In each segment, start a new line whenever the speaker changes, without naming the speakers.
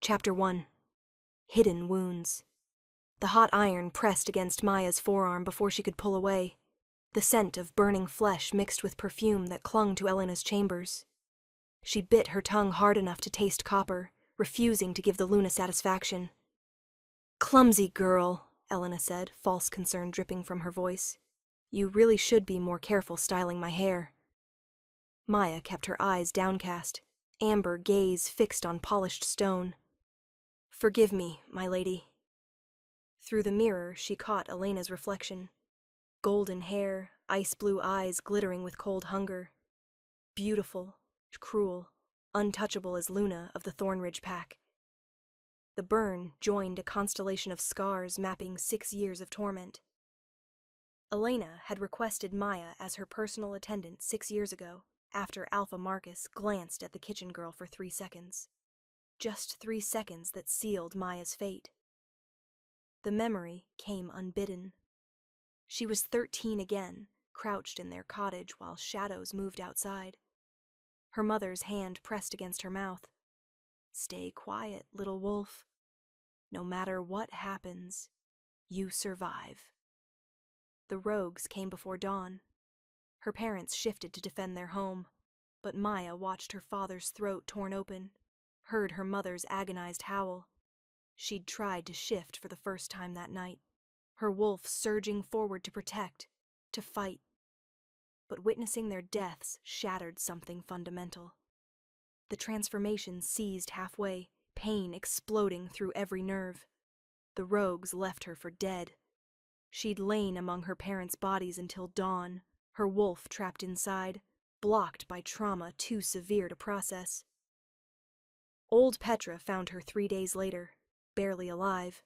Chapter 1. Hidden Wounds. The hot iron pressed against Maya's forearm before she could pull away, the scent of burning flesh mixed with perfume that clung to Elena's chambers. She bit her tongue hard enough to taste copper, refusing to give the Luna satisfaction. "Clumsy girl," Elena said, false concern dripping from her voice. "You really should be more careful styling my hair." Maya kept her eyes downcast, amber gaze fixed on polished stone. "Forgive me, my lady." Through the mirror, she caught Elena's reflection. Golden hair, ice-blue eyes glittering with cold hunger. Beautiful, cruel, untouchable as Luna of the Thornridge pack. The burn joined a constellation of scars mapping 6 years of torment. Elena had requested Maya as her personal attendant 6 years ago, after Alpha Marcus glanced at the kitchen girl for 3 seconds. Just 3 seconds that sealed Maya's fate. The memory came unbidden. She was 13 again, crouched in their cottage while shadows moved outside. Her mother's hand pressed against her mouth. "Stay quiet, little wolf. No matter what happens, you survive." The rogues came before dawn. Her parents shifted to defend their home, but Maya watched her father's throat torn open, heard her mother's agonized howl. She'd tried to shift for the first time that night, her wolf surging forward to protect, to fight. But witnessing their deaths shattered something fundamental. The transformation seized halfway, pain exploding through every nerve. The rogues left her for dead. She'd lain among her parents' bodies until dawn, her wolf trapped inside, blocked by trauma too severe to process. Old Petra found her 3 days later, barely alive.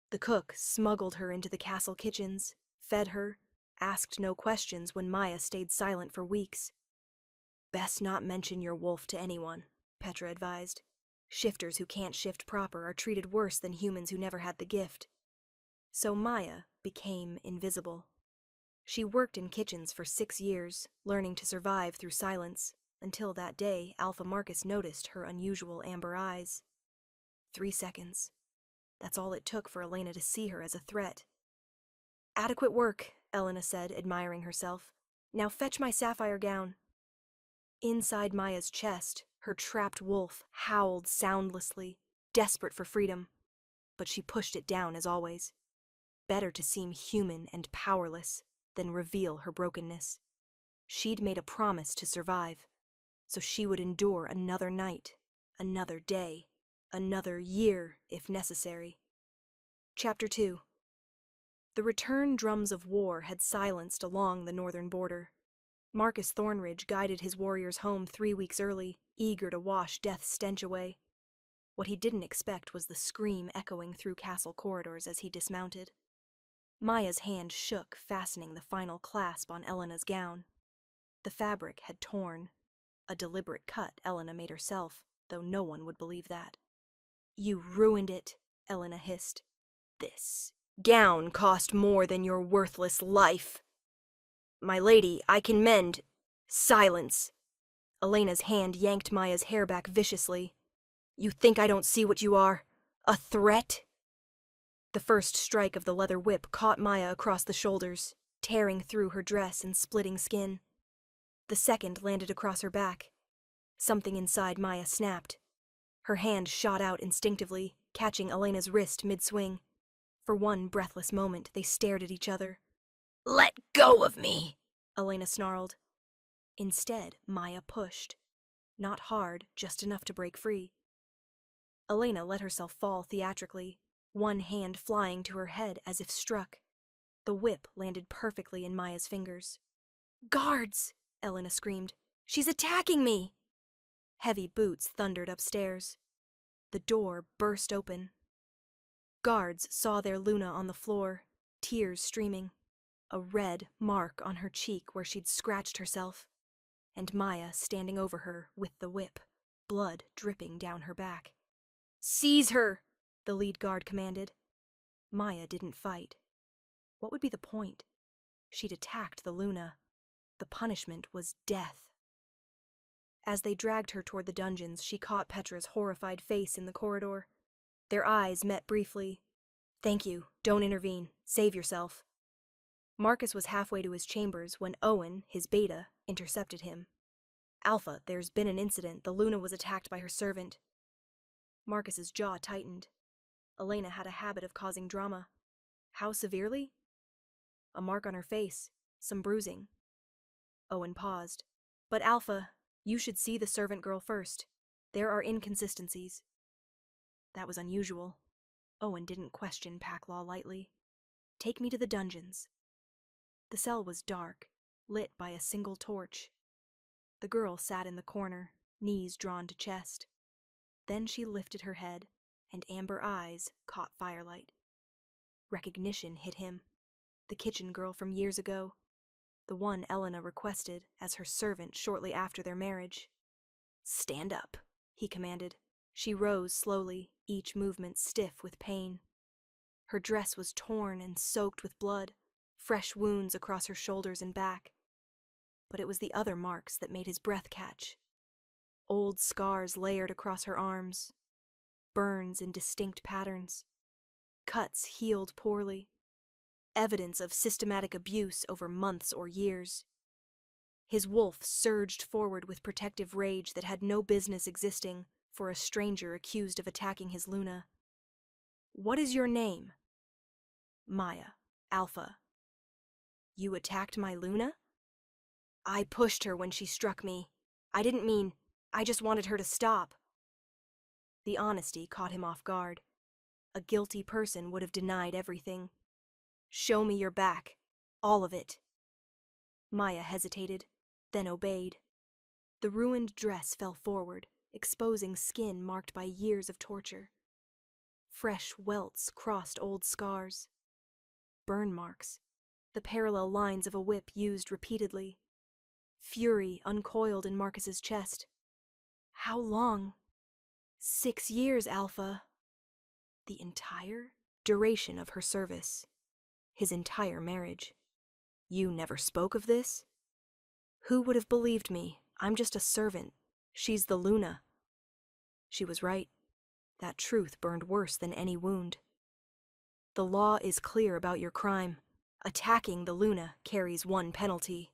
The cook smuggled her into the castle kitchens, fed her, asked no questions when Maya stayed silent for weeks. "Best not mention your wolf to anyone," Petra advised. "Shifters who can't shift proper are treated worse than humans who never had the gift." So Maya became invisible. She worked in kitchens for 6 years, learning to survive through silence, until that day Alpha Marcus noticed her unusual amber eyes. 3 seconds. That's all it took for Elena to see her as a threat. "Adequate work," Elena said, admiring herself. "Now fetch my sapphire gown." Inside Maya's chest, her trapped wolf howled soundlessly, desperate for freedom. But she pushed it down as always. Better to seem human and powerless than reveal her brokenness. She'd made a promise to survive, so she would endure another night, another day, another year if necessary. Chapter 2. The return drums of war had silenced along the northern border. Marcus Thornridge guided his warriors home 3 weeks early, eager to wash death's stench away. What he didn't expect was the scream echoing through castle corridors as he dismounted. Maya's hand shook, fastening the final clasp on Elena's gown. The fabric had torn. A deliberate cut Elena made herself, though no one would believe that. "You ruined it," Elena hissed. "This gown cost more than your worthless life." "My lady, I can mend—" "Silence!" Elena's hand yanked Maya's hair back viciously. "You think I don't see what you are? A threat?" The first strike of the leather whip caught Maya across the shoulders, tearing through her dress and splitting skin. The second landed across her back. Something inside Maya snapped. Her hand shot out instinctively, catching Elena's wrist mid-swing. For one breathless moment, they stared at each other. "Let go of me!" Elena snarled. Instead, Maya pushed. Not hard, just enough to break free. Elena let herself fall theatrically, one hand flying to her head as if struck. The whip landed perfectly in Maya's fingers. "Guards!" Elena screamed. "She's attacking me!" Heavy boots thundered upstairs. The door burst open. Guards saw their Luna on the floor, tears streaming, a red mark on her cheek where she'd scratched herself, and Maya standing over her with the whip, blood dripping down her back. "Seize her!" the lead guard commanded. Maya didn't fight. What would be the point? She'd attacked the Luna. The punishment was death. As they dragged her toward the dungeons, she caught Petra's horrified face in the corridor. Their eyes met briefly. "Thank you. Don't intervene. Save yourself." Marcus was halfway to his chambers when Owen, his beta, intercepted him. "Alpha, there's been an incident. The Luna was attacked by her servant." Marcus's jaw tightened. Elena had a habit of causing drama. How severely? A mark on her face, some bruising. Owen paused. "But Alpha, you should see the servant girl first. There are inconsistencies." That was unusual. Owen didn't question pack law lightly. "Take me to the dungeons." The cell was dark, lit by a single torch. The girl sat in the corner, knees drawn to chest. Then she lifted her head, and amber eyes caught firelight. Recognition hit him. The kitchen girl from years ago. The one Elena requested as her servant shortly after their marriage. "Stand up," he commanded. She rose slowly, each movement stiff with pain. Her dress was torn and soaked with blood, fresh wounds across her shoulders and back. But it was the other marks that made his breath catch. Old scars layered across her arms, burns in distinct patterns, cuts healed poorly, evidence of systematic abuse over months or years. His wolf surged forward with protective rage that had no business existing for a stranger accused of attacking his Luna. "What is your name?" "Maya, Alpha." "You attacked my Luna?" "I pushed her when she struck me. I just wanted her to stop." The honesty caught him off guard. A guilty person would have denied everything. "Show me your back. All of it." Maya hesitated, then obeyed. The ruined dress fell forward, exposing skin marked by years of torture. Fresh welts crossed old scars. Burn marks, the parallel lines of a whip used repeatedly. Fury uncoiled in Marcus's chest. "How long?" "6 years, Alpha." The entire duration of her service. His entire marriage. "You never spoke of this?" "Who would have believed me? I'm just a servant. She's the Luna." She was right. That truth burned worse than any wound. "The law is clear about your crime. Attacking the Luna carries one penalty."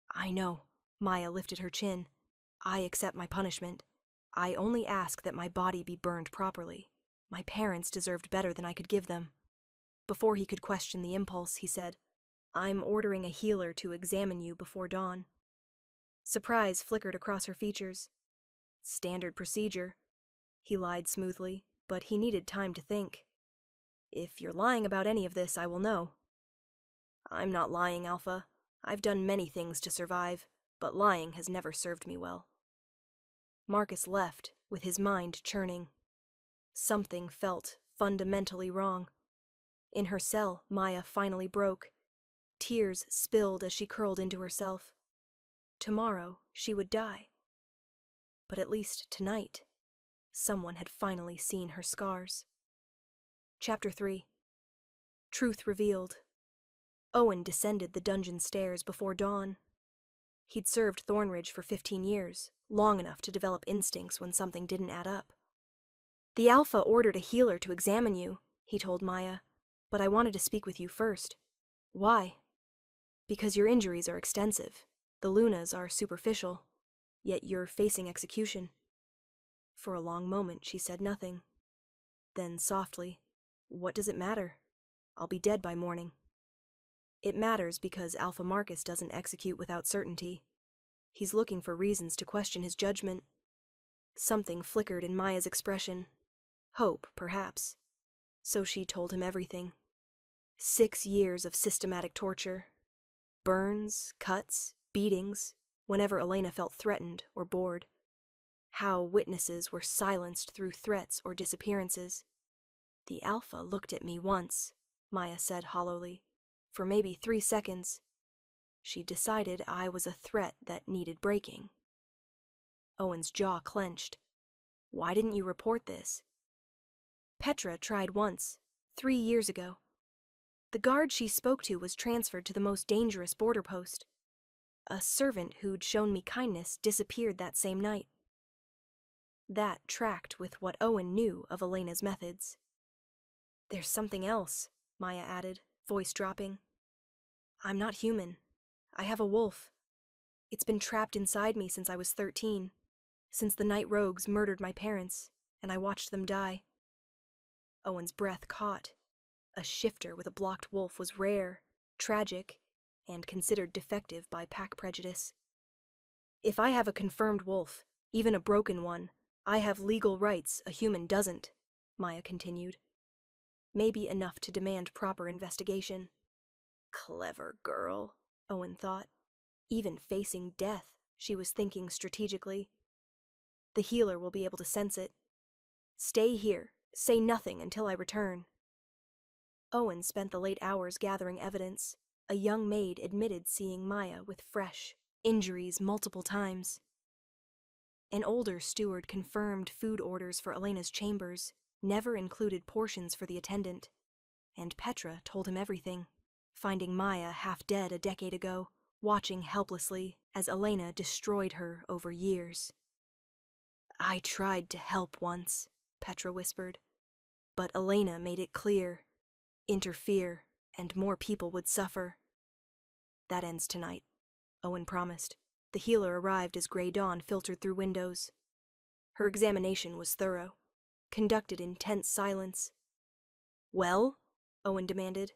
"I know." Maya lifted her chin. "I accept my punishment. I only ask that my body be burned properly. My parents deserved better than I could give them." Before he could question the impulse, he said, "I'm ordering a healer to examine you before dawn." Surprise flickered across her features. "Standard procedure." He lied smoothly, but he needed time to think. "If you're lying about any of this, I will know." "I'm not lying, Alpha. I've done many things to survive, but lying has never served me well." Marcus left, with his mind churning. Something felt fundamentally wrong. In her cell, Maya finally broke. Tears spilled as she curled into herself. Tomorrow, she would die. But at least tonight, someone had finally seen her scars. Chapter 3. Truth revealed. Owen descended the dungeon stairs before dawn. He'd served Thornridge for 15 years, long enough to develop instincts when something didn't add up. "The Alpha ordered a healer to examine you," he told Maya, "but I wanted to speak with you first." "Why?" "Because your injuries are extensive. The Lunas are superficial, yet you're facing execution." For a long moment she said nothing. Then softly, "What does it matter? I'll be dead by morning." "It matters because Alpha Marcus doesn't execute without certainty. He's looking for reasons to question his judgment." Something flickered in Maya's expression. Hope, perhaps. So she told him everything. 6 years of systematic torture. Burns, cuts, beatings, whenever Elena felt threatened or bored. How witnesses were silenced through threats or disappearances. "The Alpha looked at me once," Maya said hollowly, "for maybe 3 seconds. She decided I was a threat that needed breaking." Owen's jaw clenched. "Why didn't you report this?" "Petra tried once, 3 years ago. The guard she spoke to was transferred to the most dangerous border post. A servant who'd shown me kindness disappeared that same night. That tracked with what Owen knew of Elena's methods. There's something else, Maya added, voice dropping. I'm not human. I have a wolf. It's been trapped inside me since I was 13, since the night rogues murdered my parents, and I watched them die. Owen's breath caught. A shifter with a blocked wolf was rare, tragic, and considered defective by pack prejudice. If I have a confirmed wolf, even a broken one, I have legal rights a human doesn't, Maya continued. Maybe enough to demand proper investigation. Clever girl, Owen thought. Even facing death, she was thinking strategically. The healer will be able to sense it. Stay here. Say nothing until I return. Owen spent the late hours gathering evidence. A young maid admitted seeing Maya with fresh injuries multiple times. An older steward confirmed food orders for Elena's chambers never included portions for the attendant. And Petra told him everything, finding Maya half dead a decade ago, watching helplessly as Elena destroyed her over years. I tried to help once, Petra whispered. But Elena made it clear. Interfere, and more people would suffer. That ends tonight, Owen promised. The healer arrived as gray dawn filtered through windows. Her examination was thorough, conducted in tense silence. Well? Owen demanded.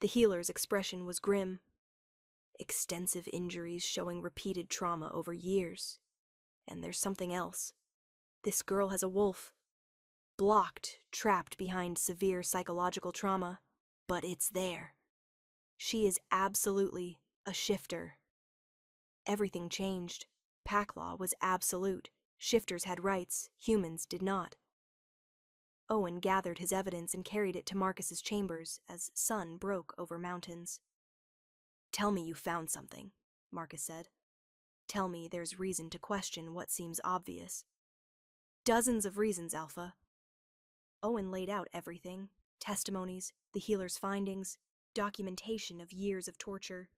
The healer's expression was grim. Extensive injuries showing repeated trauma over years. And there's something else. This girl has a wolf. Blocked, trapped behind severe psychological trauma. But it's there. She is absolutely a shifter. Everything changed. Pack law was absolute. Shifters had rights, humans did not. Owen gathered his evidence and carried it to Marcus's chambers as sun broke over mountains. Tell me you found something, Marcus said. Tell me there's reason to question what seems obvious. Dozens of reasons, Alpha. Owen laid out everything. Testimonies, the healer's findings, documentation of years of torture.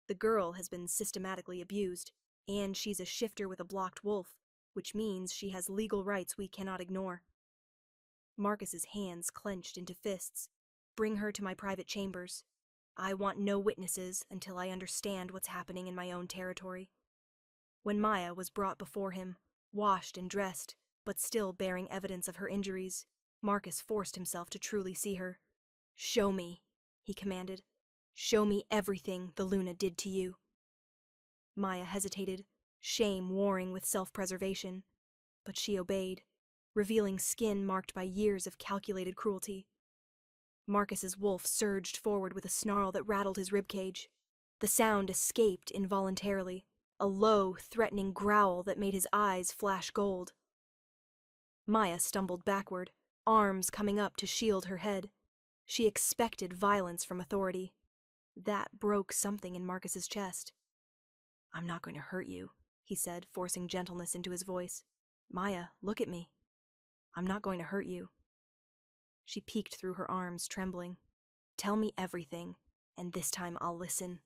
The girl has been systematically abused, and she's a shifter with a blocked wolf, which means she has legal rights we cannot ignore. Marcus's hands clenched into fists. Bring her to my private chambers. I want no witnesses until I understand what's happening in my own territory. When Maya was brought before him, washed and dressed, but still bearing evidence of her injuries, Marcus forced himself to truly see her. Show me, he commanded. Show me everything the Luna did to you. Maya hesitated, shame warring with self-preservation, but she obeyed, revealing skin marked by years of calculated cruelty. Marcus's wolf surged forward with a snarl that rattled his ribcage. The sound escaped involuntarily, a low, threatening growl that made his eyes flash gold. Maya stumbled backward, arms coming up to shield her head. She expected violence from authority. That broke something in Marcus's chest. I'm not going to hurt you, he said, forcing gentleness into his voice. Maya, look at me. I'm not going to hurt you. She peeked through her arms, trembling. Tell me everything, and this time I'll listen.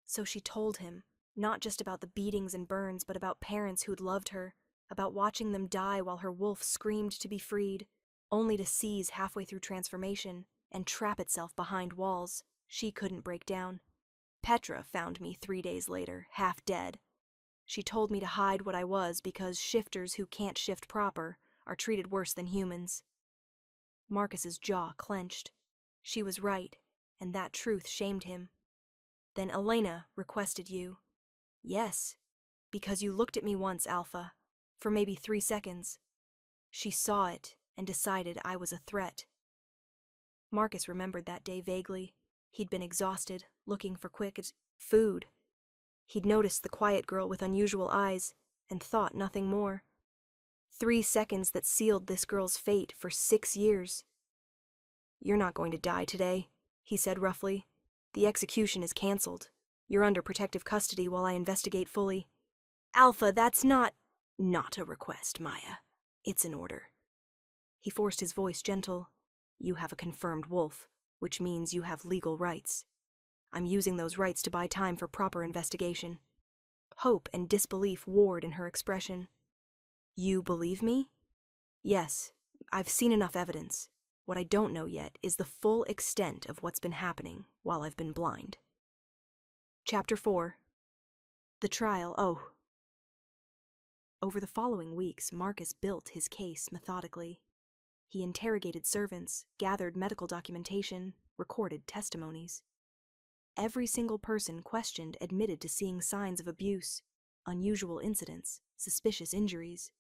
So she told him, not just about the beatings and burns, but about parents who'd loved her, about watching them die while her wolf screamed to be freed, only to seize halfway through transformation and trap itself behind walls she couldn't break down. Petra found me 3 days later, half dead. She told me to hide what I was because shifters who can't shift proper are treated worse than humans. Marcus's jaw clenched. She was right, and that truth shamed him. Then Elena requested you. Yes, because you looked at me once, Alpha, for maybe 3 seconds. She saw it and decided I was a threat. Marcus remembered that day vaguely. He'd been exhausted, looking for quick food. He'd noticed the quiet girl with unusual eyes and thought nothing more. 3 seconds that sealed this girl's fate for 6 years. You're not going to die today, he said roughly. The execution is canceled. You're under protective custody while I investigate fully. Alpha, that's not a request, Maya. It's an order. He forced his voice gentle. You have a confirmed wolf, which means you have legal rights. I'm using those rights to buy time for proper investigation. Hope and disbelief warred in her expression. You believe me? Yes, I've seen enough evidence. What I don't know yet is the full extent of what's been happening while I've been blind. Chapter 4. The Trial. Over the following weeks, Marcus built his case methodically. He interrogated servants, gathered medical documentation, recorded testimonies. Every single person questioned admitted to seeing signs of abuse, unusual incidents, suspicious injuries.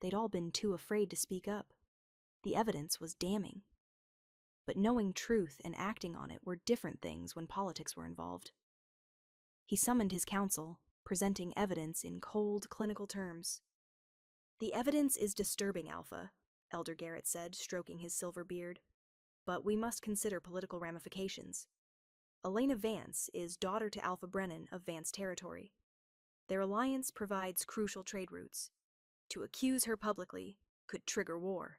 They'd all been too afraid to speak up. The evidence was damning. But knowing truth and acting on it were different things when politics were involved. He summoned his counsel, presenting evidence in cold, clinical terms. The evidence is disturbing, Alpha, Elder Garrett said, stroking his silver beard. But we must consider political ramifications. Elena Vance is daughter to Alpha Brennan of Vance Territory. Their alliance provides crucial trade routes. To accuse her publicly could trigger war.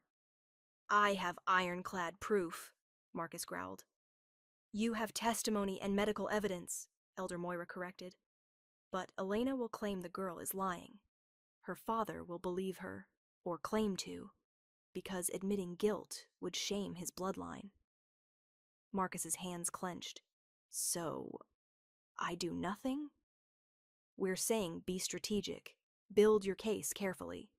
I have ironclad proof, Marcus growled. You have testimony and medical evidence, Elder Moira corrected. But Elena will claim the girl is lying. Her father will believe her, or claim to, because admitting guilt would shame his bloodline. Marcus's hands clenched. So, I do nothing? We're saying be strategic. Build your case carefully.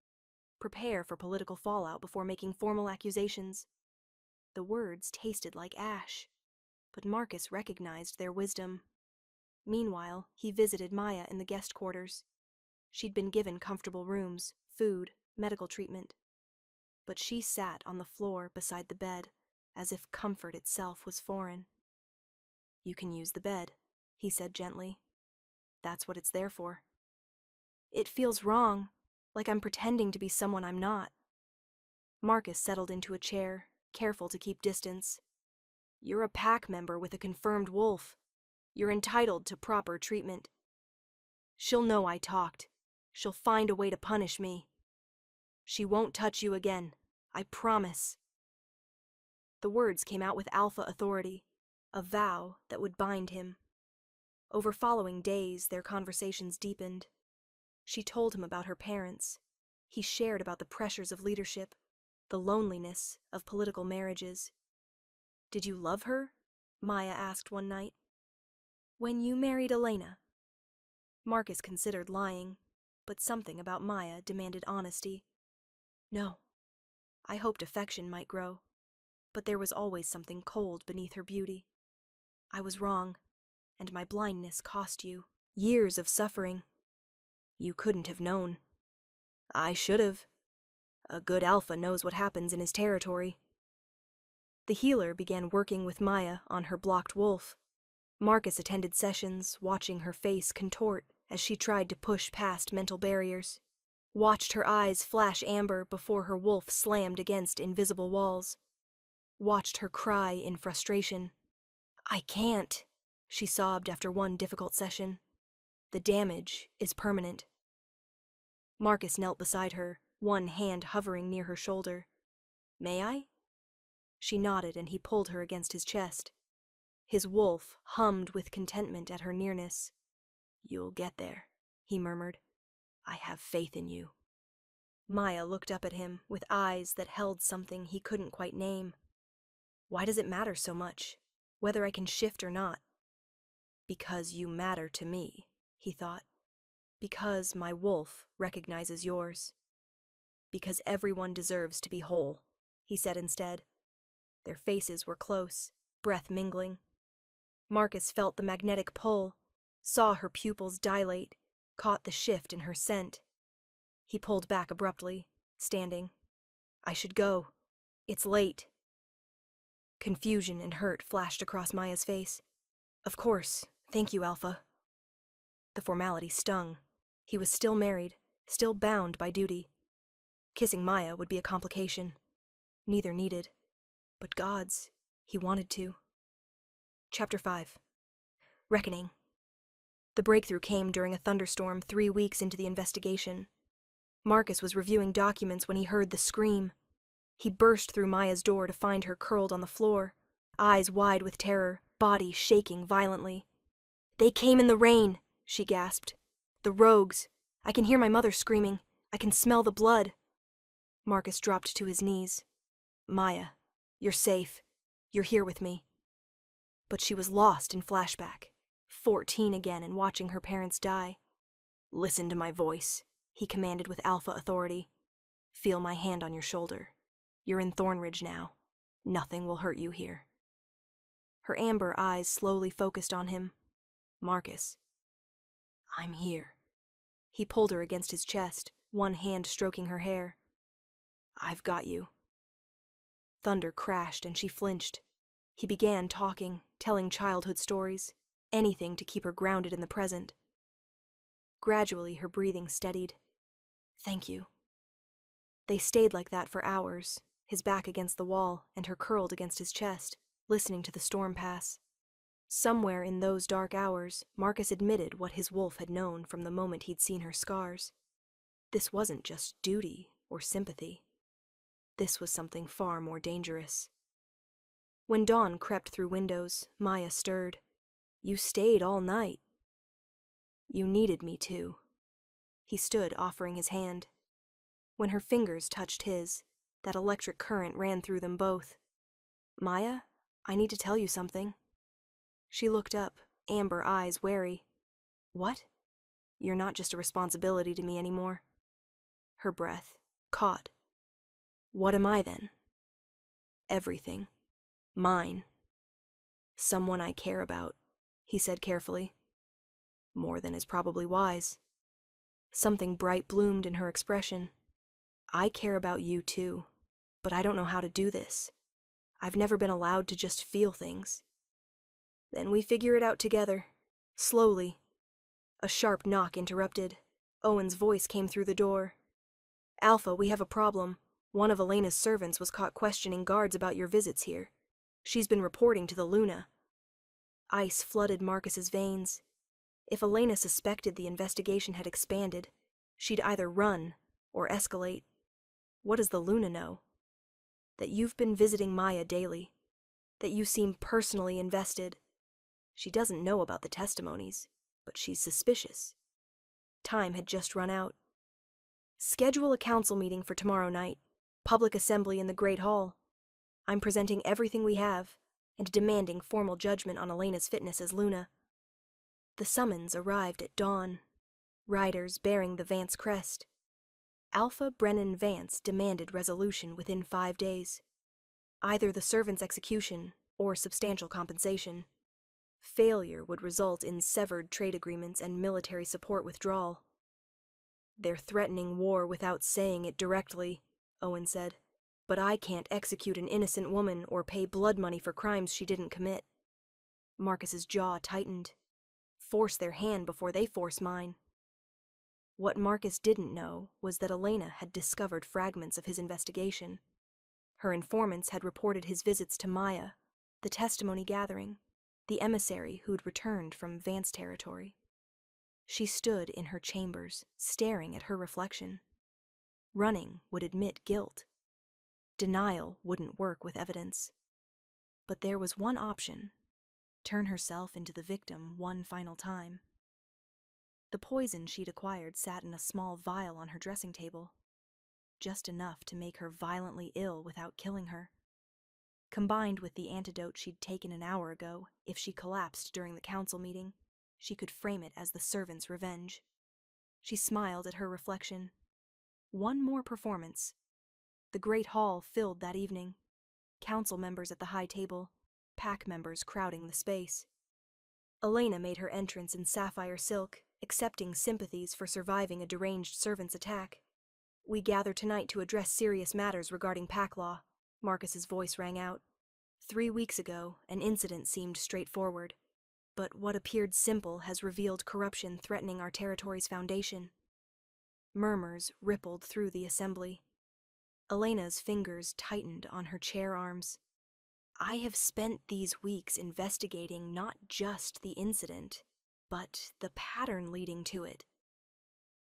Prepare for political fallout before making formal accusations. The words tasted like ash, but Marcus recognized their wisdom. Meanwhile, he visited Maya in the guest quarters. She'd been given comfortable rooms, food, medical treatment. But she sat on the floor beside the bed, as if comfort itself was foreign. You can use the bed, he said gently. That's what it's there for. It feels wrong, like I'm pretending to be someone I'm not. Marcus settled into a chair, careful to keep distance. You're a pack member with a confirmed wolf. You're entitled to proper treatment. She'll know I talked. She'll find a way to punish me. She won't touch you again, I promise. The words came out with alpha authority, a vow that would bind him. Over following days, their conversations deepened. She told him about her parents. He shared about the pressures of leadership, the loneliness of political marriages. Did you love her? Maya asked one night. When you married Elena. Marcus considered lying, but something about Maya demanded honesty. No. I hoped affection might grow, but there was always something cold beneath her beauty. I was wrong, and my blindness cost you years of suffering. You couldn't have known. I should have. A good alpha knows what happens in his territory. The healer began working with Maya on her blocked wolf. Marcus attended sessions, watching her face contort as she tried to push past mental barriers. Watched her eyes flash amber before her wolf slammed against invisible walls. Watched her cry in frustration. I can't, she sobbed after one difficult session. The damage is permanent. Marcus knelt beside her, one hand hovering near her shoulder. May I? She nodded and he pulled her against his chest. His wolf hummed with contentment at her nearness. You'll get there, he murmured. I have faith in you. Maya looked up at him with eyes that held something he couldn't quite name. Why does it matter so much, whether I can shift or not? Because you matter to me, he thought. Because my wolf recognizes yours. Because everyone deserves to be whole, he said instead. Their faces were close, breath mingling. Marcus felt the magnetic pull, saw her pupils dilate, caught the shift in her scent. He pulled back abruptly, standing. I should go. It's late. Confusion and hurt flashed across Maya's face. Of course. Thank you, Alpha. The formality stung. He was still married, still bound by duty. Kissing Maya would be a complication. Neither needed. But gods, he wanted to. Chapter 5. Reckoning. The breakthrough came during a thunderstorm 3 weeks into the investigation. Marcus was reviewing documents when he heard the scream. He burst through Maya's door to find her curled on the floor, eyes wide with terror, body shaking violently. "They came in the rain," she gasped. "The rogues. I can hear my mother screaming. I can smell the blood." Marcus dropped to his knees. "Maya, you're safe. You're here with me." But she was lost in flashback, 14 again and watching her parents die. "Listen to my voice," he commanded with alpha authority. "Feel my hand on your shoulder. You're in Thornridge now. Nothing will hurt you here." Her amber eyes slowly focused on him. "Marcus, I'm here." He pulled her against his chest, one hand stroking her hair. "I've got you." Thunder crashed and she flinched. He began talking, telling childhood stories, anything to keep her grounded in the present. Gradually, her breathing steadied. "Thank you." They stayed like that for hours, his back against the wall and her curled against his chest, listening to the storm pass. Somewhere in those dark hours, Marcus admitted what his wolf had known from the moment he'd seen her scars. This wasn't just duty or sympathy. This was something far more dangerous. When dawn crept through windows, Maya stirred. "You stayed all night." "You needed me to." He stood, offering his hand. When her fingers touched his, that electric current ran through them both. "Maya, I need to tell you something." She looked up, amber eyes wary. "What?" "You're not just a responsibility to me anymore." Her breath caught. "What am I then?" "Everything. Mine. Someone I care about," he said carefully. "More than is probably wise." Something bright bloomed in her expression. "I care about you too, but I don't know how to do this. I've never been allowed to just feel things." "Then we figure it out together. Slowly." A sharp knock interrupted. Owen's voice came through the door. "Alpha, we have a problem. One of Elena's servants was caught questioning guards about your visits here. She's been reporting to the Luna." Ice flooded Marcus's veins. If Elena suspected the investigation had expanded, she'd either run or escalate. What does the Luna know? That you've been visiting Maya daily. That you seem personally invested. She doesn't know about the testimonies, but she's suspicious. Time had just run out. "Schedule a council meeting for tomorrow night. Public assembly in the Great Hall. I'm presenting everything we have, and demanding formal judgment on Elena's fitness as Luna." The summons arrived at dawn. Riders bearing the Vance crest. Alpha Brennan Vance demanded resolution within 5 days. Either the servant's execution or substantial compensation. Failure would result in severed trade agreements and military support withdrawal. "They're threatening war without saying it directly," Owen said. "But I can't execute an innocent woman or pay blood money for crimes she didn't commit." Marcus's jaw tightened. Force their hand before they force mine. What Marcus didn't know was that Elena had discovered fragments of his investigation. Her informants had reported his visits to Maya, the testimony gathering, the emissary who'd returned from Vance territory. She stood in her chambers, staring at her reflection. Running would admit guilt. Denial wouldn't work with evidence. But there was one option: turn herself into the victim one final time. The poison she'd acquired sat in a small vial on her dressing table, just enough to make her violently ill without killing her. Combined with the antidote she'd taken an hour ago, if she collapsed during the council meeting, she could frame it as the servant's revenge. She smiled at her reflection. One more performance. The great hall filled that evening. Council members at the high table, pack members crowding the space. Elena made her entrance in sapphire silk, accepting sympathies for surviving a deranged servant's attack. "We gather tonight to address serious matters regarding pack law," Marcus's voice rang out. 3 weeks ago, an incident seemed straightforward, but what appeared simple has revealed corruption threatening our territory's foundation. Murmurs rippled through the assembly. Elena's fingers tightened on her chair arms. "I have spent these weeks investigating not just the incident, but the pattern leading to it."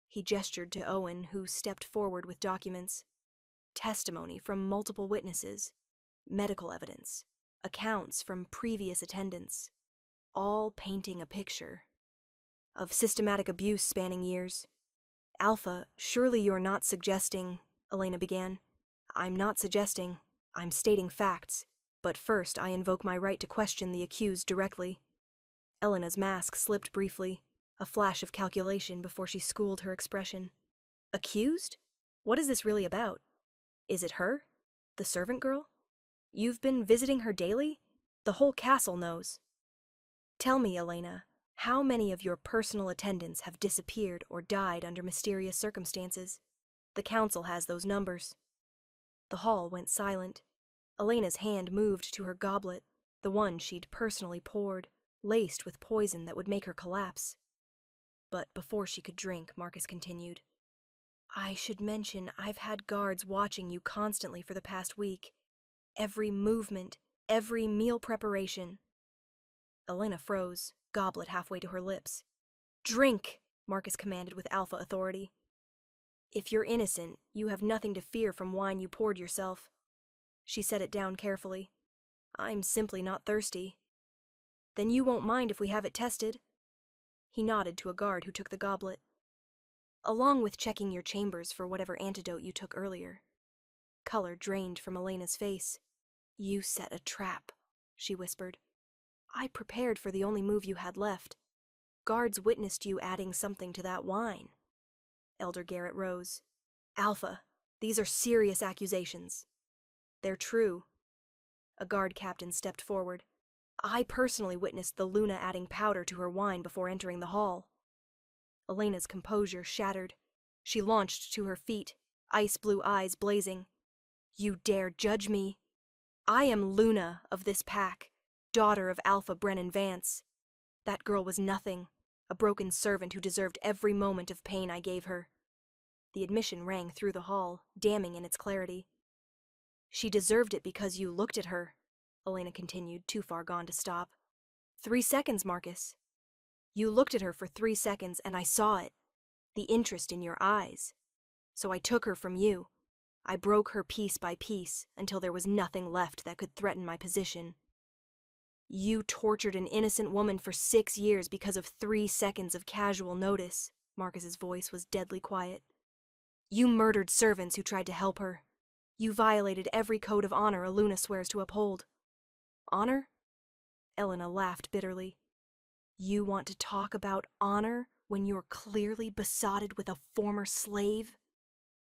He gestured to Owen, who stepped forward with documents. Testimony from multiple witnesses, medical evidence, accounts from previous attendants, all painting a picture of systematic abuse spanning years. Alpha, surely you're not suggesting, Elena began. I'm not suggesting. I'm stating facts. But first I invoke my right to question the accused directly. Elena's mask slipped briefly, a flash of calculation before she schooled her expression. Accused? What is this really about? Is it her? The servant girl? You've been visiting her daily? The whole castle knows. Tell me, Elena, how many of your personal attendants have disappeared or died under mysterious circumstances? The council has those numbers. The hall went silent. Elena's hand moved to her goblet, the one she'd personally poured, laced with poison that would make her collapse. But before she could drink, Marcus continued. I should mention I've had guards watching you constantly for the past week. Every movement, every meal preparation. Elena froze, goblet halfway to her lips. Drink, Marcus commanded with alpha authority. If you're innocent, you have nothing to fear from wine you poured yourself. She set it down carefully. I'm simply not thirsty. Then you won't mind if we have it tested? He nodded to a guard who took the goblet. Along with checking your chambers for whatever antidote you took earlier. Color drained from Elena's face. You set a trap, she whispered. I prepared for the only move you had left. Guards witnessed you adding something to that wine. Elder Garrett rose. Alpha, these are serious accusations. They're true. A guard captain stepped forward. I personally witnessed the Luna adding powder to her wine before entering the hall. Elena's composure shattered. She launched to her feet, ice-blue eyes blazing. You dare judge me? I am Luna of this pack, daughter of Alpha Brennan Vance. That girl was nothing, a broken servant who deserved every moment of pain I gave her. The admission rang through the hall, damning in its clarity. She deserved it because you looked at her, Elena continued, too far gone to stop. 3 seconds, Marcus. You looked at her for 3 seconds and I saw it. The interest in your eyes. So I took her from you. I broke her piece by piece until there was nothing left that could threaten my position. You tortured an innocent woman for 6 years because of 3 seconds of casual notice. Marcus's voice was deadly quiet. You murdered servants who tried to help her. You violated every code of honor Aluna swears to uphold. Honor? Elena laughed bitterly. You want to talk about honor when you're clearly besotted with a former slave?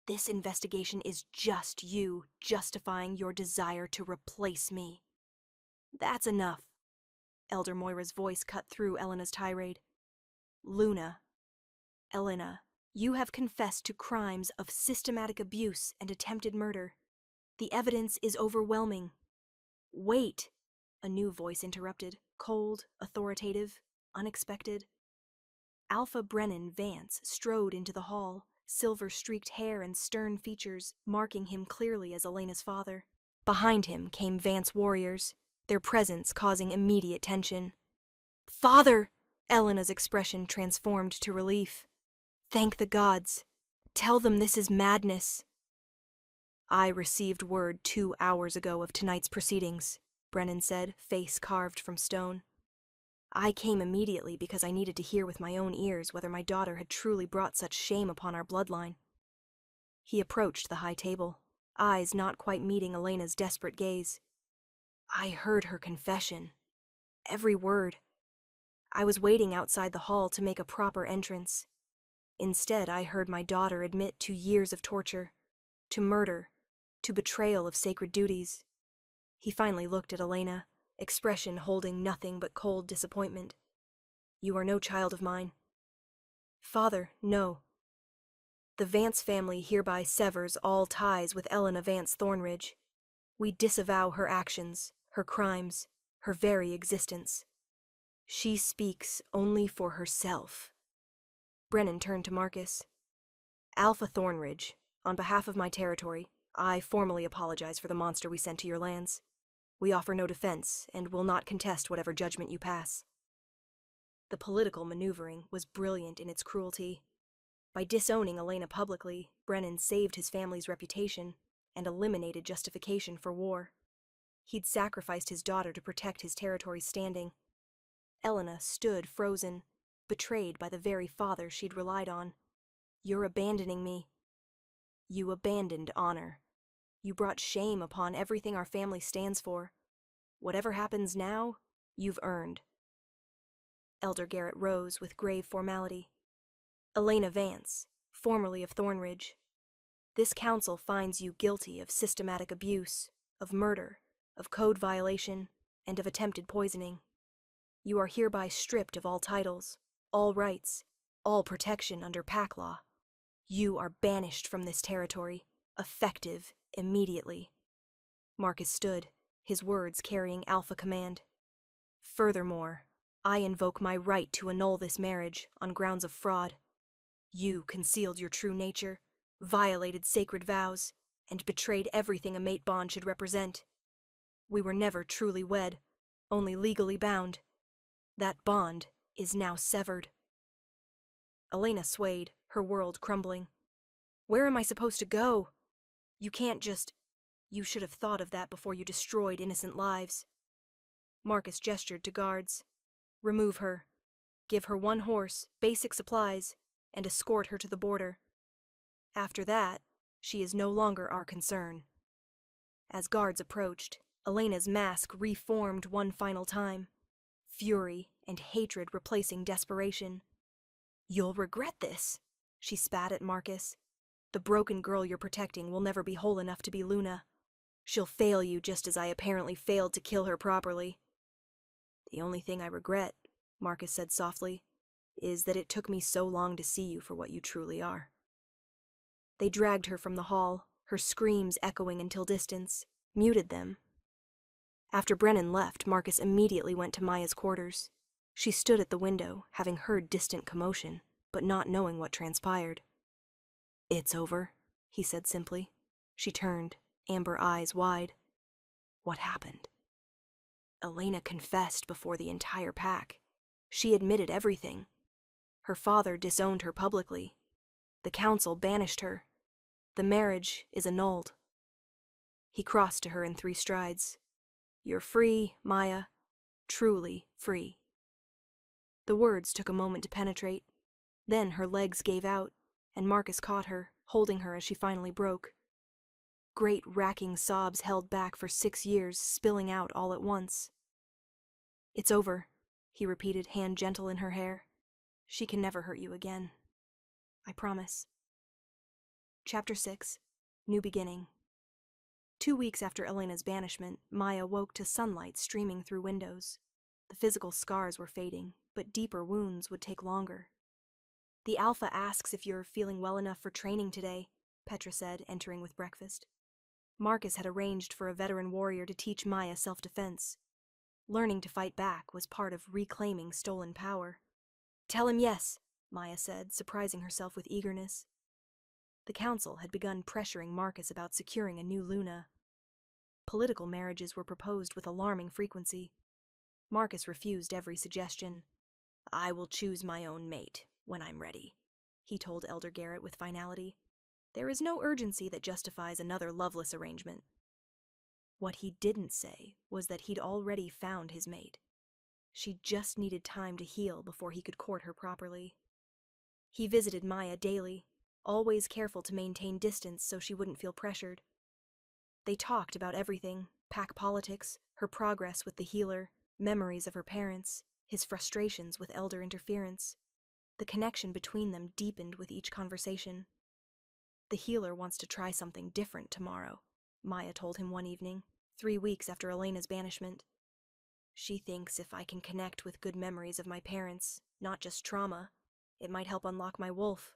This investigation is just you justifying your desire to replace me. That's enough. Elder Moira's voice cut through Elena's tirade. Luna, Elena, you have confessed to crimes of systematic abuse and attempted murder. The evidence is overwhelming. Wait, a new voice interrupted, cold, authoritative, unexpected. Alpha Brennan Vance strode into the hall, silver-streaked hair and stern features marking him clearly as Elena's father. Behind him came Vance warriors, their presence causing immediate tension. Father! Elena's expression transformed to relief. Thank the gods. Tell them this is madness. I received word 2 hours ago of tonight's proceedings, Brennan said, face carved from stone. I came immediately because I needed to hear with my own ears whether my daughter had truly brought such shame upon our bloodline. He approached the high table, eyes not quite meeting Elena's desperate gaze. I heard her confession. Every word. I was waiting outside the hall to make a proper entrance. Instead, I heard my daughter admit to years of torture, to murder, to betrayal of sacred duties. He finally looked at Elena, expression holding nothing but cold disappointment. You are no child of mine. Father, no. The Vance family hereby severs all ties with Elena Vance Thornridge. We disavow her actions, her crimes, her very existence. She speaks only for herself. Brennan turned to Marcus. Alpha Thornridge, on behalf of my territory, I formally apologize for the monster we sent to your lands. We offer no defense, and will not contest whatever judgment you pass. The political maneuvering was brilliant in its cruelty. By disowning Elena publicly, Brennan saved his family's reputation and eliminated justification for war. He'd sacrificed his daughter to protect his territory's standing. Elena stood frozen, betrayed by the very father she'd relied on. "You're abandoning me." "You abandoned honor. You brought shame upon everything our family stands for. Whatever happens now, you've earned." Elder Garrett rose with grave formality. "Elena Vance, formerly of Thornridge. This council finds you guilty of systematic abuse, of murder, of code violation, and of attempted poisoning. You are hereby stripped of all titles, all rights, all protection under pack law. You are banished from this territory, effective immediately." Marcus stood, his words carrying alpha command. "Furthermore, I invoke my right to annul this marriage on grounds of fraud. You concealed your true nature, violated sacred vows, and betrayed everything a mate bond should represent. We were never truly wed, only legally bound. That bond is now severed." Elena swayed, her world crumbling. "Where am I supposed to go? You can't just... You should have thought of that before you destroyed innocent lives." Marcus gestured to guards. "Remove her. Give her 1 horse, basic supplies, and escort her to the border. After that, she is no longer our concern." As guards approached, Elena's mask reformed one final time, fury and hatred replacing desperation. "You'll regret this," she spat at Marcus. "The broken girl you're protecting will never be whole enough to be Luna. She'll fail you just as I apparently failed to kill her properly." "The only thing I regret," Marcus said softly, "is that it took me so long to see you for what you truly are." They dragged her from the hall, her screams echoing until distance, muted them. After Brennan left, Marcus immediately went to Maya's quarters. She stood at the window, having heard distant commotion, but not knowing what transpired. "It's over," he said simply. She turned, amber eyes wide. "What happened?" "Elena confessed before the entire pack. She admitted everything. Her father disowned her publicly. The council banished her. The marriage is annulled." He crossed to her in 3 strides. "You're free, Maya. Truly free." The words took a moment to penetrate. Then her legs gave out, and Marcus caught her, holding her as she finally broke. Great racking sobs held back for 6 years, spilling out all at once. "It's over," he repeated, hand gentle in her hair. "She can never hurt you again. I promise." Chapter 6. New Beginning. 2 weeks after Elena's banishment, Maya woke to sunlight streaming through windows. The physical scars were fading, but deeper wounds would take longer. "The Alpha asks if you're feeling well enough for training today," Petra said, entering with breakfast. Marcus had arranged for a veteran warrior to teach Maya self-defense. Learning to fight back was part of reclaiming stolen power. "Tell him yes," Maya said, surprising herself with eagerness. The council had begun pressuring Marcus about securing a new Luna. Political marriages were proposed with alarming frequency. Marcus refused every suggestion. "I will choose my own mate when I'm ready," he told Elder Garrett with finality. "There is no urgency that justifies another loveless arrangement." What he didn't say was that he'd already found his mate. She just needed time to heal before he could court her properly. He visited Maya daily, always careful to maintain distance so she wouldn't feel pressured. They talked about everything: pack politics, her progress with the healer, memories of her parents, his frustrations with elder interference. The connection between them deepened with each conversation. "The healer wants to try something different tomorrow," Maya told him one evening, 3 weeks after Elena's banishment. "She thinks if I can connect with good memories of my parents, not just trauma, it might help unlock my wolf.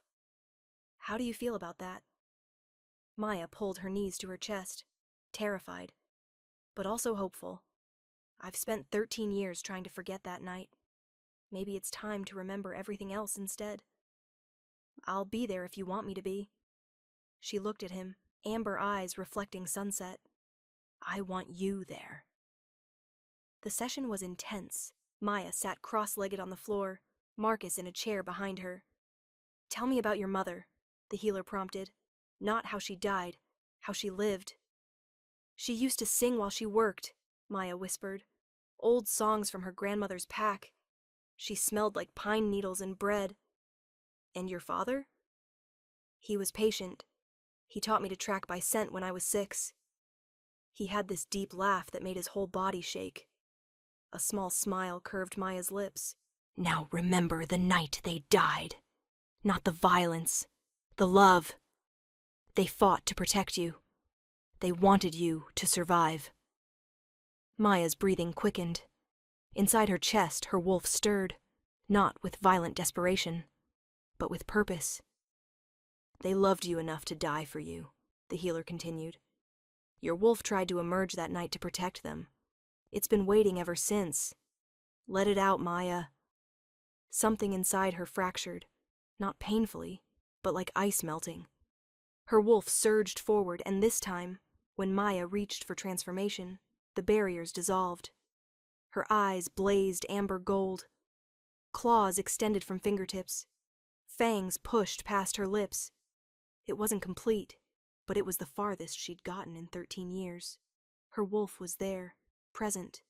How do you feel about that?" Maya pulled her knees to her chest, terrified, but also hopeful. "I've spent 13 years trying to forget that night. Maybe it's time to remember everything else instead." "I'll be there if you want me to be." She looked at him, amber eyes reflecting sunset. "I want you there." The session was intense. Maya sat cross-legged on the floor, Marcus in a chair behind her. "Tell me about your mother," the healer prompted. "Not how she died, how she lived." "She used to sing while she worked," Maya whispered. Old songs from her grandmother's pack. She smelled like pine needles and bread. And your father? He was patient. He taught me to track by scent when I was 6. He had this deep laugh that made his whole body shake. A small smile curved Maya's lips. Now remember the night they died. Not the violence, the love. They fought to protect you. They wanted you to survive. Maya's breathing quickened. Inside her chest, her wolf stirred, not with violent desperation, but with purpose. They loved you enough to die for you, the healer continued. Your wolf tried to emerge that night to protect them. It's been waiting ever since. Let it out, Maya. Something inside her fractured, not painfully, but like ice melting. Her wolf surged forward, and this time, when Maya reached for transformation, the barriers dissolved. Her eyes blazed amber gold. Claws extended from fingertips. Fangs pushed past her lips. It wasn't complete, but it was the farthest she'd gotten in 13 years. Her wolf was there, present,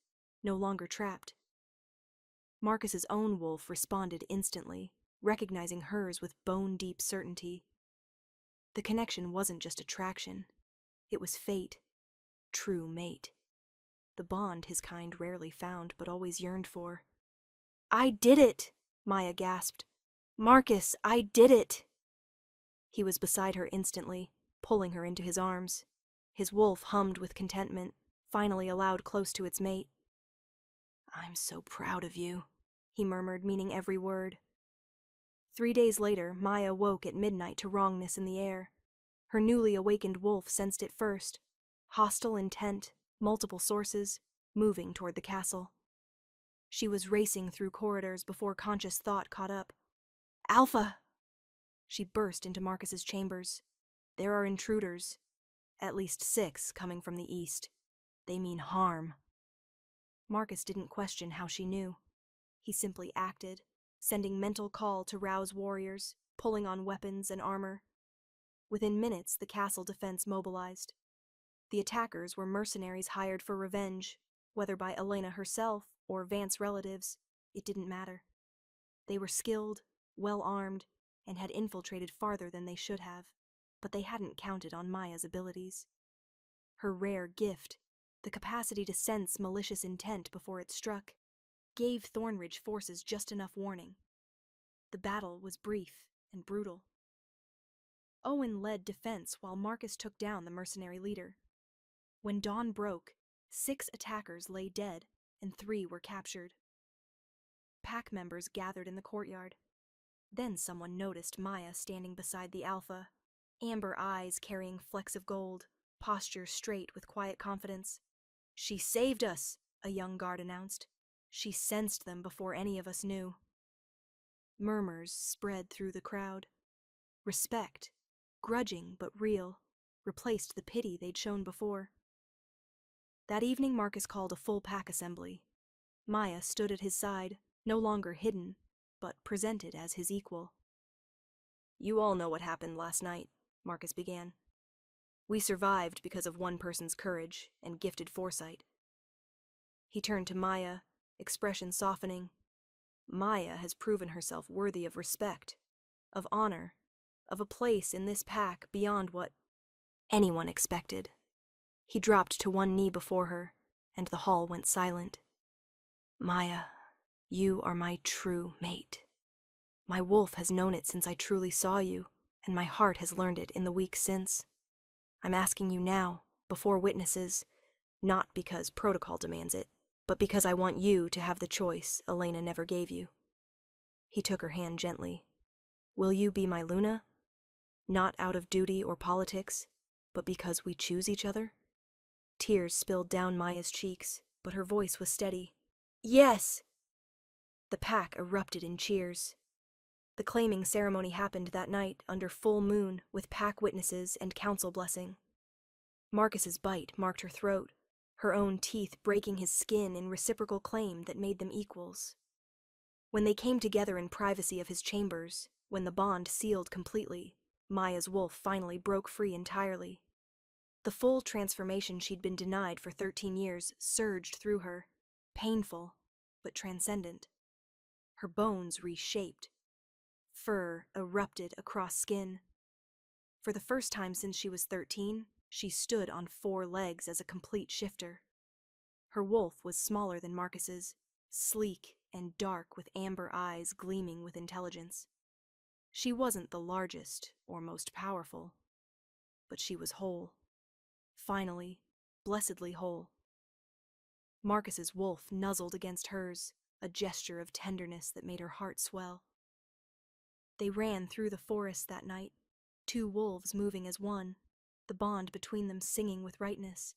no longer trapped. Marcus's own wolf responded instantly, recognizing hers with bone-deep certainty. The connection wasn't just attraction. It was fate. True mate. The bond his kind rarely found but always yearned for. I did it! Maya gasped. Marcus, I did it! He was beside her instantly, pulling her into his arms. His wolf hummed with contentment, finally allowed close to its mate. I'm so proud of you, he murmured, meaning every word. 3 days later, Maya woke at midnight to wrongness in the air. Her newly awakened wolf sensed it first. Hostile intent, multiple sources, moving toward the castle. She was racing through corridors before conscious thought caught up. Alpha! She burst into Marcus's chambers. There are intruders. At least 6 coming from the east. They mean harm. Marcus didn't question how she knew. He simply acted, sending mental call to rouse warriors, pulling on weapons and armor. Within minutes, the castle defense mobilized. The attackers were mercenaries hired for revenge, whether by Elena herself or Vance's relatives, it didn't matter. They were skilled, well-armed, and had infiltrated farther than they should have, but they hadn't counted on Maya's abilities. Her rare gift, the capacity to sense malicious intent before it struck, gave Thornridge forces just enough warning. The battle was brief and brutal. Owen led defense while Marcus took down the mercenary leader. When dawn broke, 6 attackers lay dead and 3 were captured. Pack members gathered in the courtyard. Then someone noticed Maya standing beside the Alpha, amber eyes carrying flecks of gold, posture straight with quiet confidence. She saved us, a young guard announced. She sensed them before any of us knew. Murmurs spread through the crowd. Respect, grudging but real, replaced the pity they'd shown before. That evening Marcus called a full pack assembly. Maya stood at his side, no longer hidden, but presented as his equal. You all know what happened last night, Marcus began. We survived because of one person's courage and gifted foresight. He turned to Maya, expression softening. Maya has proven herself worthy of respect, of honor, of a place in this pack beyond what anyone expected. He dropped to one knee before her, and the hall went silent. Maya, you are my true mate. My wolf has known it since I truly saw you, and my heart has learned it in the weeks since. I'm asking you now, before witnesses, not because protocol demands it, but because I want you to have the choice Elena never gave you. He took her hand gently. Will you be my Luna? Not out of duty or politics, but because we choose each other? Tears spilled down Maya's cheeks, but her voice was steady. Yes! The pack erupted in cheers. The claiming ceremony happened that night under full moon with pack witnesses and council blessing. Marcus's bite marked her throat, her own teeth breaking his skin in reciprocal claim that made them equals. When they came together in privacy of his chambers, when the bond sealed completely, Maya's wolf finally broke free entirely. The full transformation she'd been denied for 13 years surged through her, painful, but transcendent. Her bones reshaped. Fur erupted across skin. For the first time since she was 13, she stood on 4 legs as a complete shifter. Her wolf was smaller than Marcus's, sleek and dark with amber eyes gleaming with intelligence. She wasn't the largest or most powerful, but she was whole. Finally, blessedly whole. Marcus's wolf nuzzled against hers, a gesture of tenderness that made her heart swell. They ran through the forest that night, 2 wolves moving as one, the bond between them singing with rightness.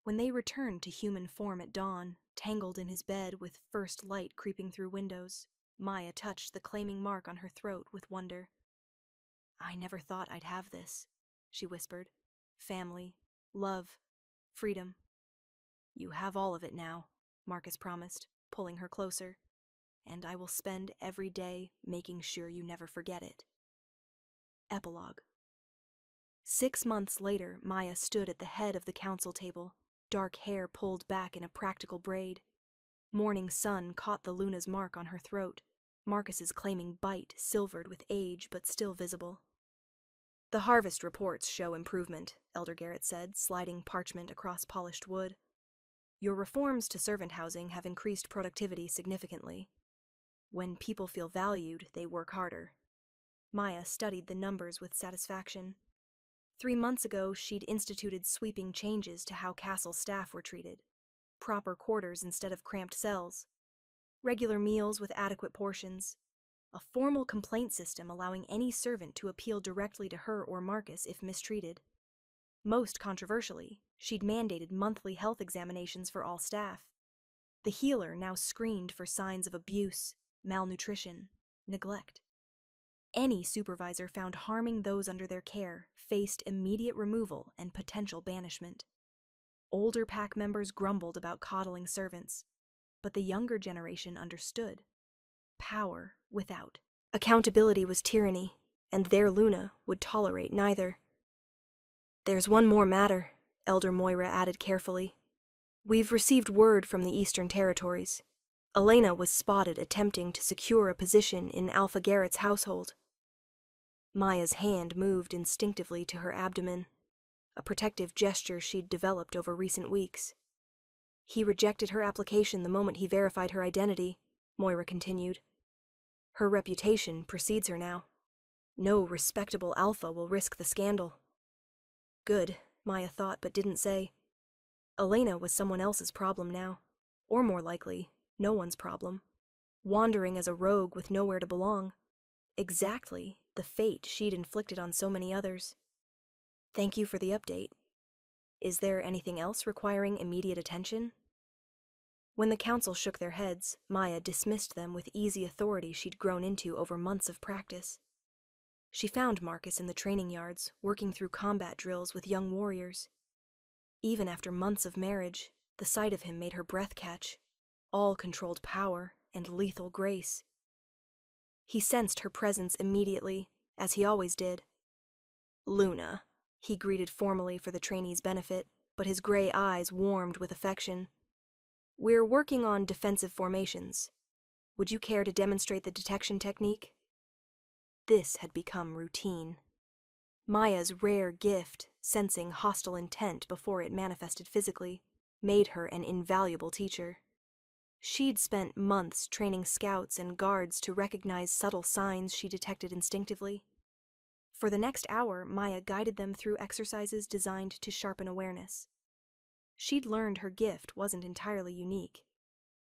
When they returned to human form at dawn, tangled in his bed with first light creeping through windows, Maya touched the claiming mark on her throat with wonder. "I never thought I'd have this," she whispered. "Family, love, freedom." "You have all of it now," Marcus promised, pulling her closer. "And I will spend every day making sure you never forget it." Epilogue. 6 months later, Maya stood at the head of the council table, dark hair pulled back in a practical braid. Morning sun caught the Luna's mark on her throat, Marcus's claiming bite silvered with age but still visible. "The harvest reports show improvement," Elder Garrett said, sliding parchment across polished wood. "Your reforms to servant housing have increased productivity significantly. When people feel valued, they work harder." Maya studied the numbers with satisfaction. 3 months ago, she'd instituted sweeping changes to how castle staff were treated. Proper quarters instead of cramped cells. Regular meals with adequate portions. A formal complaint system allowing any servant to appeal directly to her or Marcus if mistreated. Most controversially, she'd mandated monthly health examinations for all staff. The healer now screened for signs of abuse, malnutrition, neglect. Any supervisor found harming those under their care faced immediate removal and potential banishment. Older pack members grumbled about coddling servants, but the younger generation understood. Power without accountability was tyranny, and their Luna would tolerate neither. "There's one more matter," Elder Moira added carefully. "We've received word from the Eastern Territories. Elena was spotted attempting to secure a position in Alpha Garrett's household." Maya's hand moved instinctively to her abdomen, a protective gesture she'd developed over recent weeks. "He rejected her application the moment he verified her identity," Moira continued. "Her reputation precedes her now. No respectable alpha will risk the scandal." Good, Maya thought but didn't say. Elena was someone else's problem now. Or more likely, no one's problem. Wandering as a rogue with nowhere to belong. Exactly the fate she'd inflicted on so many others. "Thank you for the update. Is there anything else requiring immediate attention?" When the council shook their heads, Maya dismissed them with easy authority she'd grown into over months of practice. She found Marcus in the training yards, working through combat drills with young warriors. Even after months of marriage, the sight of him made her breath catch. All controlled power and lethal grace. He sensed her presence immediately, as he always did. "Luna," he greeted formally for the trainee's benefit, but his gray eyes warmed with affection. "We're working on defensive formations. Would you care to demonstrate the detection technique?" This had become routine. Maya's rare gift, sensing hostile intent before it manifested physically, made her an invaluable teacher. She'd spent months training scouts and guards to recognize subtle signs she detected instinctively. For the next hour, Maya guided them through exercises designed to sharpen awareness. She'd learned her gift wasn't entirely unique.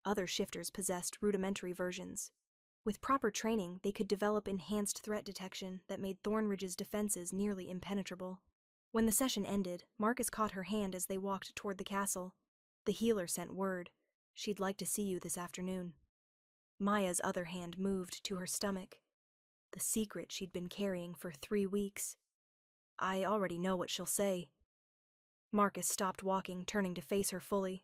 Other shifters possessed rudimentary versions. With proper training, they could develop enhanced threat detection that made Thornridge's defenses nearly impenetrable. When the session ended, Marcus caught her hand as they walked toward the castle. The healer sent word. "She'd like to see you this afternoon." Maya's other hand moved to her stomach. The secret she'd been carrying for 3 weeks. "I already know what she'll say." Marcus stopped walking, turning to face her fully.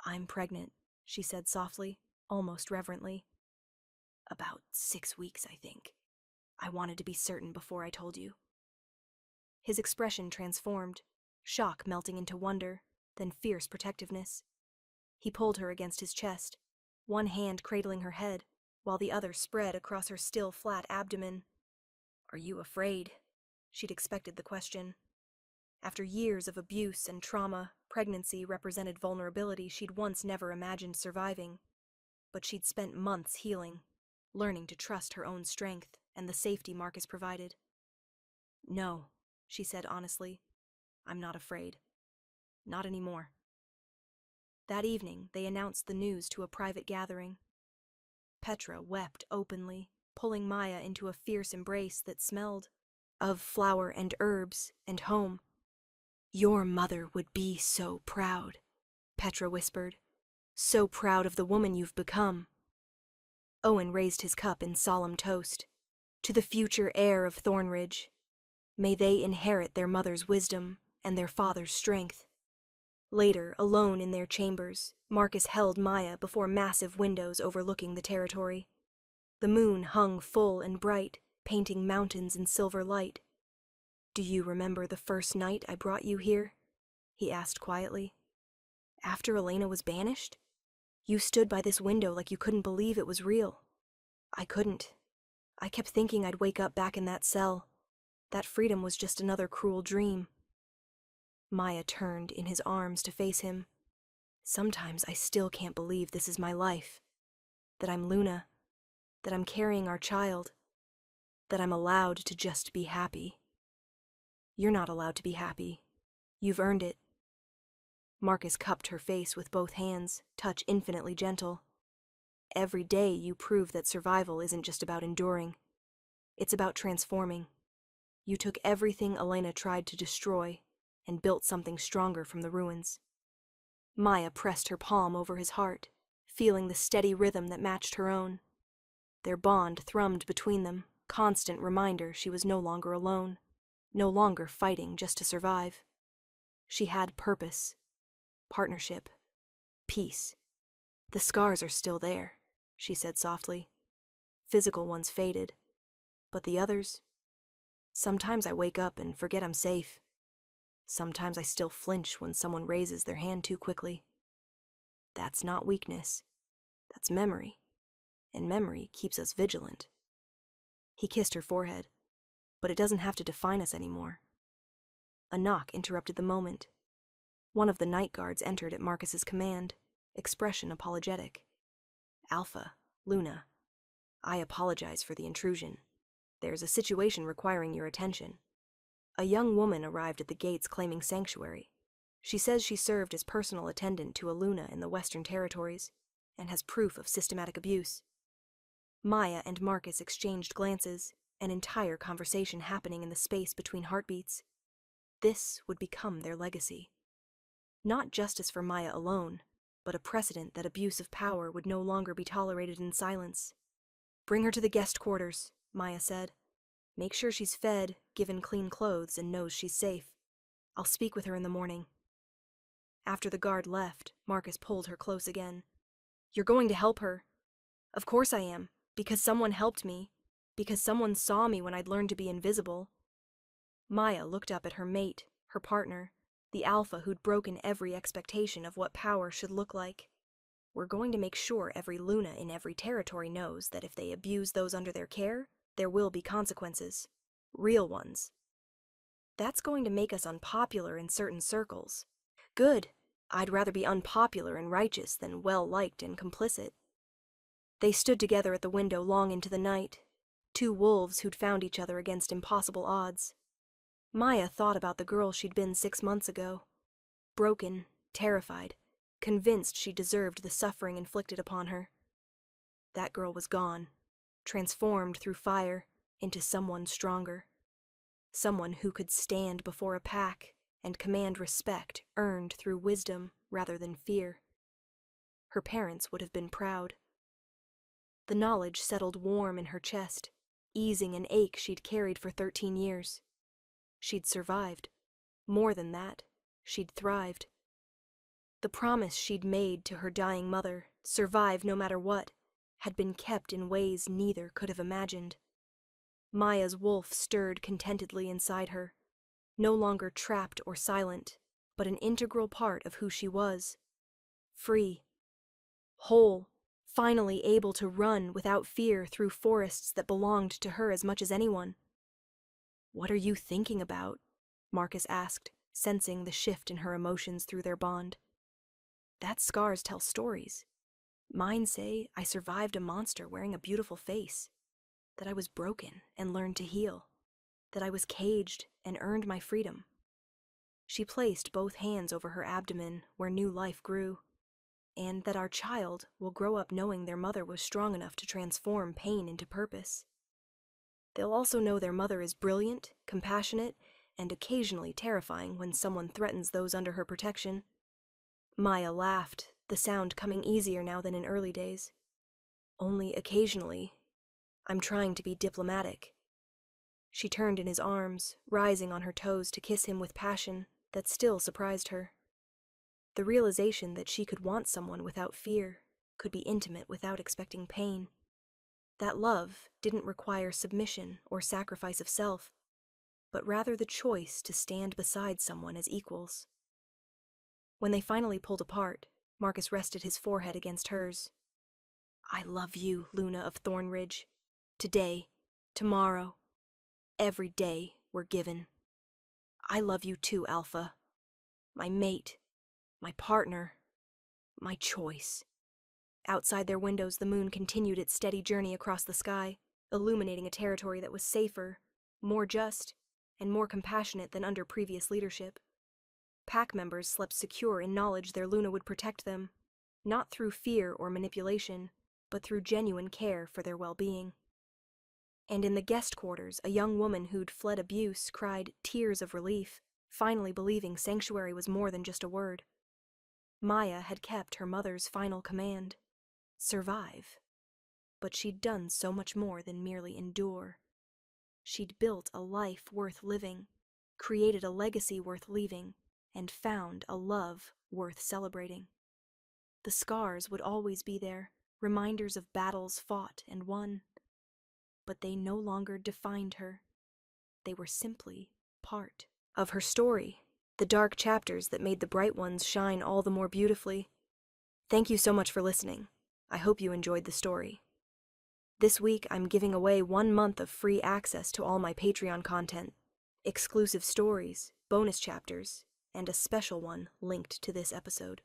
"I'm pregnant," she said softly, almost reverently. "About 6 weeks, I think. I wanted to be certain before I told you." His expression transformed, shock melting into wonder, then fierce protectiveness. He pulled her against his chest, one hand cradling her head, while the other spread across her still flat abdomen. "Are you afraid?" She'd expected the question. After years of abuse and trauma, pregnancy represented vulnerability she'd once never imagined surviving. But she'd spent months healing, learning to trust her own strength and the safety Marcus provided. "No," she said honestly. "I'm not afraid. Not anymore." That evening, they announced the news to a private gathering. Petra wept openly, pulling Maya into a fierce embrace that smelled of flower and herbs and home. "Your mother would be so proud," Petra whispered. "So proud of the woman you've become." Owen raised his cup in solemn toast. "To the future heir of Thornridge. May they inherit their mother's wisdom and their father's strength." Later, alone in their chambers, Marcus held Maya before massive windows overlooking the territory. The moon hung full and bright, painting mountains in silver light. "Do you remember the first night I brought you here?" he asked quietly. "After Elena was banished? You stood by this window like you couldn't believe it was real. I couldn't. I kept thinking I'd wake up back in that cell. That freedom was just another cruel dream." Maya turned in his arms to face him. "Sometimes I still can't believe this is my life. That I'm Luna. That I'm carrying our child. That I'm allowed to just be happy." "You're not allowed to be happy. You've earned it." Marcus cupped her face with both hands, touch infinitely gentle. "Every day you prove that survival isn't just about enduring. It's about transforming. You took everything Elena tried to destroy and built something stronger from the ruins." Maya pressed her palm over his heart, feeling the steady rhythm that matched her own. Their bond thrummed between them, constant reminder she was no longer alone, no longer fighting just to survive. She had purpose, partnership, peace. "The scars are still there," she said softly. "Physical ones faded, but the others? Sometimes I wake up and forget I'm safe. Sometimes I still flinch when someone raises their hand too quickly. That's not weakness. That's memory. And memory keeps us vigilant." He kissed her forehead. "But it doesn't have to define us anymore." A knock interrupted the moment. One of the night guards entered at Marcus's command, expression apologetic. "Alpha, Luna, I apologize for the intrusion. There's a situation requiring your attention." A young woman arrived at the gates claiming sanctuary. She says she served as personal attendant to a Luna in the Western Territories and has proof of systematic abuse. Maya and Marcus exchanged glances, an entire conversation happening in the space between heartbeats. This would become their legacy. Not justice for Maya alone, but a precedent that abuse of power would no longer be tolerated in silence. "Bring her to the guest quarters," Maya said. "Make sure she's fed, given clean clothes, and knows she's safe. I'll speak with her in the morning." After the guard left, Marcus pulled her close again. "You're going to help her." "Of course I am, because someone helped me, because someone saw me when I'd learned to be invisible." Maya looked up at her mate, her partner, the alpha who'd broken every expectation of what power should look like. "We're going to make sure every Luna in every territory knows that if they abuse those under their care, there will be consequences. Real ones. That's going to make us unpopular in certain circles. Good. I'd rather be unpopular and righteous than well-liked and complicit." They stood together at the window long into the night, two wolves who'd found each other against impossible odds. Maya thought about the girl she'd been 6 months ago. Broken, terrified, convinced she deserved the suffering inflicted upon her. That girl was gone, transformed through fire into someone stronger. Someone who could stand before a pack and command respect earned through wisdom rather than fear. Her parents would have been proud. The knowledge settled warm in her chest, easing an ache she'd carried for 13 years. She'd survived. More than that, she'd thrived. The promise she'd made to her dying mother, survive no matter what, had been kept in ways neither could have imagined. Maya's wolf stirred contentedly inside her. no longer trapped or silent, but an integral part of who she was. Free, whole, finally able to run without fear through forests that belonged to her as much as anyone. "What are you thinking about?" Marcus asked, sensing the shift in her emotions through their bond. "That scars tell stories. Mine say I survived a monster wearing a beautiful face, that I was broken and learned to heal, that I was caged and earned my freedom." She placed both hands over her abdomen where new life grew, and that our child will grow up knowing their mother was strong enough to transform pain into purpose. They'll also know their mother is brilliant, compassionate, and occasionally terrifying when someone threatens those under her protection. Maya laughed, the sound coming easier now than in early days. "Only occasionally. I'm trying to be diplomatic." She turned in his arms, rising on her toes to kiss him with passion that still surprised her. The realization that she could want someone without fear, could be intimate without expecting pain. That love didn't require submission or sacrifice of self, but rather the choice to stand beside someone as equals. When they finally pulled apart, Marcus rested his forehead against hers. "I love you, Luna of Thornridge. Today, tomorrow, every day we're given. I love you too, Alpha. My mate, my partner, my choice." Outside their windows, the moon continued its steady journey across the sky, illuminating a territory that was safer, more just, and more compassionate than under previous leadership. Pack members slept secure in knowledge their Luna would protect them, not through fear or manipulation, but through genuine care for their well-being. And in the guest quarters, a young woman who'd fled abuse cried tears of relief, finally believing sanctuary was more than just a word. Maya had kept her mother's final command: survive. But she'd done so much more than merely endure. She'd built a life worth living, created a legacy worth leaving, and found a love worth celebrating. The scars would always be there, reminders of battles fought and won. But they no longer defined her. They were simply part of her story, the dark chapters that made the bright ones shine all the more beautifully. Thank you so much for listening. I hope you enjoyed the story. This week, I'm giving away 1 month of free access to all my Patreon content, exclusive stories, bonus chapters, and a special one linked to this episode.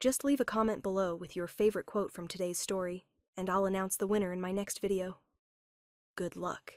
Just leave a comment below with your favorite quote from today's story, and I'll announce the winner in my next video. Good luck.